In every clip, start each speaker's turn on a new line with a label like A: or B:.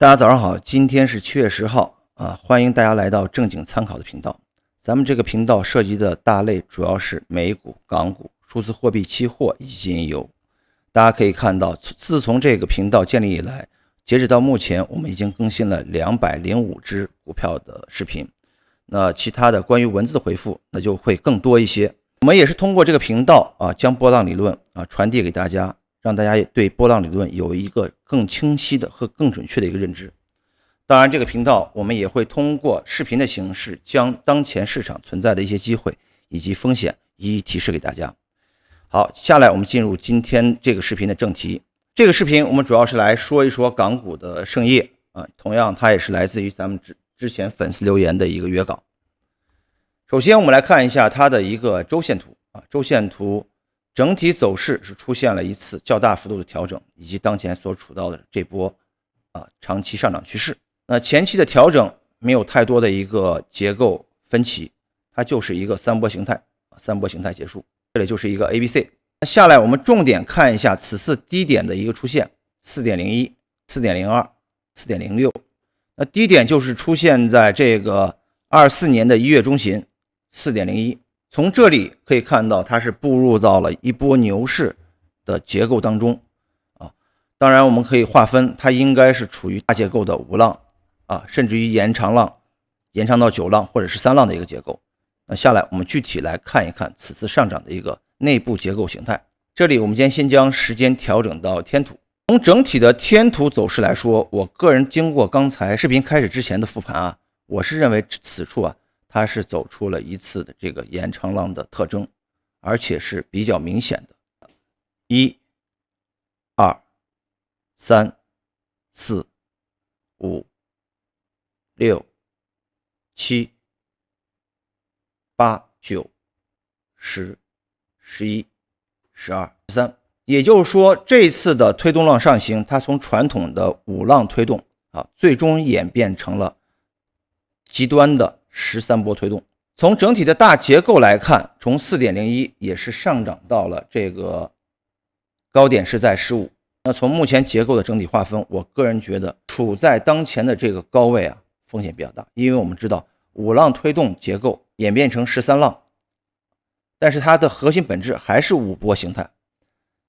A: 大家早上好，今天是7月10号欢迎大家来到正经参考的频道。咱们这个频道涉及的大类主要是美股、港股、数字货币期货以及金油。大家可以看到，自从这个频道建立以来，截止到目前，我们已经更新了205只股票的视频。那其他的关于文字的回复，那就会更多一些。我们也是通过这个频道将波浪理论传递给大家，让大家对波浪理论有一个更清晰的和更准确的一个认知。当然，这个频道我们也会通过视频的形式，将当前市场存在的一些机会以及风险一一提示给大家。好，下来我们进入今天这个视频的正题。这个视频我们主要是来说一说港股的盛业同样它也是来自于咱们之前粉丝留言的一个约稿。首先我们来看一下它的一个周线图周线图整体走势是出现了一次较大幅度的调整，以及当前所处到的这波长期上涨趋势。那前期的调整没有太多的一个结构分歧，它就是一个三波形态结束，这里就是一个 ABC。 下来我们重点看一下此次低点的一个出现 4.01 4.02 4.06。 那低点就是出现在这个24年的1月中旬 4.01。 从这里可以看到它是步入到了一波牛市的结构当中当然我们可以划分，它应该是处于大结构的5浪甚至于延长到9浪或者是3浪的一个结构。那下来我们具体来看一看此次上涨的一个内部结构形态。这里我们先将时间调整到天图。从整体的天图走势来说，我个人经过刚才视频开始之前的复盘我是认为此处它是走出了一次的这个延长浪的特征，而且是比较明显的。1 2 3 4 5 6 7 8 9 10 11 12 13。也就是说，这次的推动浪上行，它从传统的5浪推动最终演变成了极端的13波推动。从整体的大结构来看，从 4.01 也是上涨到了这个高点是在15。那从目前结构的整体划分，我个人觉得处在当前的这个高位风险比较大，因为我们知道5浪推动结构演变成13浪，但是它的核心本质还是5波形态。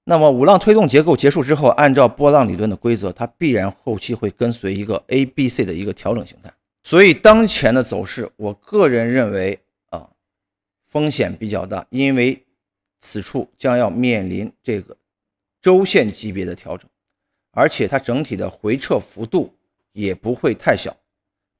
A: 那么5浪推动结构结束之后，按照波浪理论的规则，它必然后期会跟随一个 ABC 的一个调整形态。所以当前的走势，我个人认为风险比较大，因为此处将要面临这个周线级别的调整，而且它整体的回撤幅度也不会太小，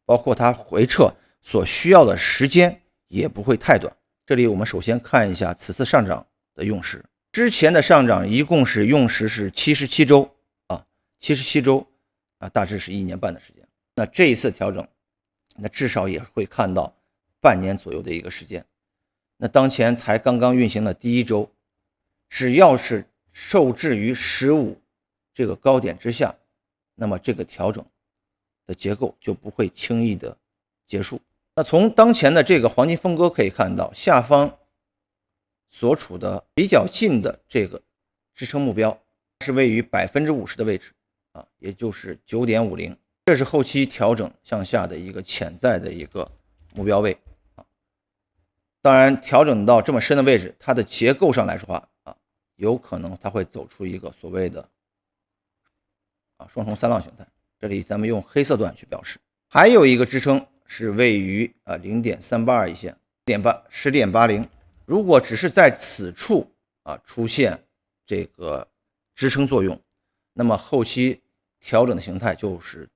A: 包括它回撤所需要的时间也不会太短。这里我们首先看一下此次上涨的用时。之前的上涨一共是用时是77周77周大致是1年半的时间。那这一次调整，那至少也会看到半年左右的一个时间。那当前才刚刚运行的第一周，只要是受制于15这个高点之下，那么这个调整的结构就不会轻易的结束。那从当前的这个黄金分割可以看到，下方所处的比较近的这个支撑目标是位于 50% 的位置也就是 9.50， 这是后期调整向下的一个潜在的一个目标位当然调整到这么深的位置，它的结构上来说有可能它会走出一个所谓的双重3浪形态，这里咱们用黑色段去表示。还有一个支撑是位于0.382一线 10.80， 如果只是在此处出现这个支撑作用，那么后期调整的形态就是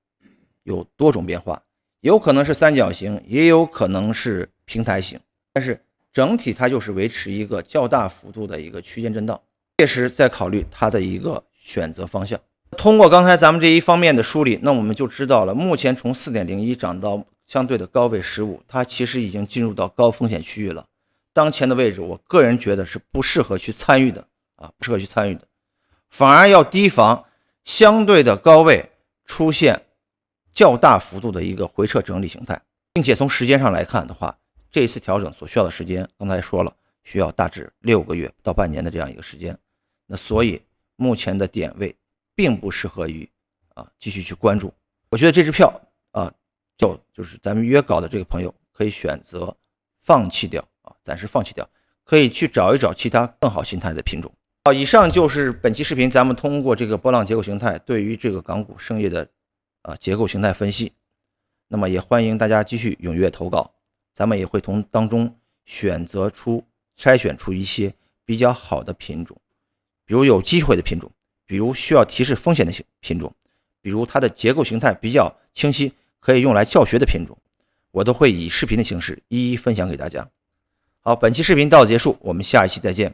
A: 有多种变化，有可能是三角形，也有可能是平台形，但是整体它就是维持一个较大幅度的一个区间震荡，届时再考虑它的一个选择方向。通过刚才咱们这一方面的梳理，那我们就知道了，目前从 4.01 涨到相对的高位15，它其实已经进入到高风险区域了。当前的位置，我个人觉得是不适合去参与的反而要提防相对的高位出现较大幅度的一个回撤整理形态，并且从时间上来看的话，这一次调整所需要的时间，刚才说了，需要大致6个月到半年的这样一个时间。那所以目前的点位并不适合于继续去关注。我觉得这支票就是咱们约稿的这个朋友可以选择放弃掉暂时放弃掉，可以去找一找其他更好形态的品种。好，以上就是本期视频咱们通过这个波浪结构形态对于这个港股胜业的结构形态分析。那么也欢迎大家继续踊跃投稿，咱们也会从当中筛选出一些比较好的品种，比如有机会的品种，比如需要提示风险的品种，比如它的结构形态比较清晰，可以用来教学的品种，我都会以视频的形式一一分享给大家。好，本期视频到此结束，我们下一期再见。